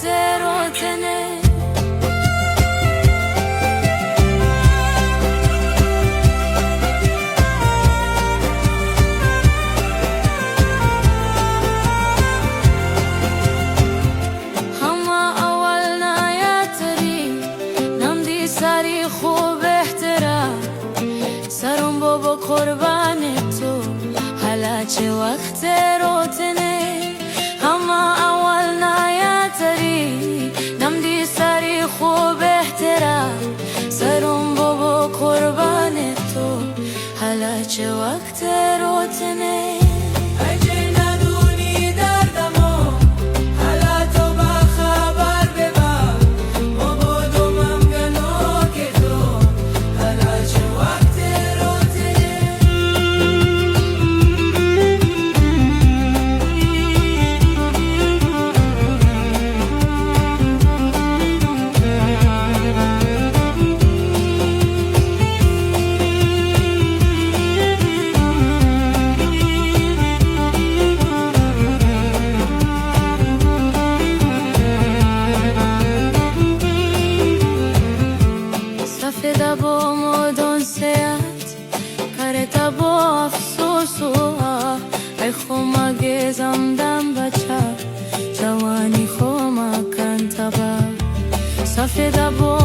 وقت روتنه سری خوب احترام سرم بابا قربان تو حالا چه وقت روتنه همه اول نیاتری نمدی سری خوب احترام سرم بابا قربان تو حالا چه وقت روتنه سفیده با مدون سیت کرده با افسوس و ای خوما گیزم دم بچه جوانی خوما کن تبا سفیده با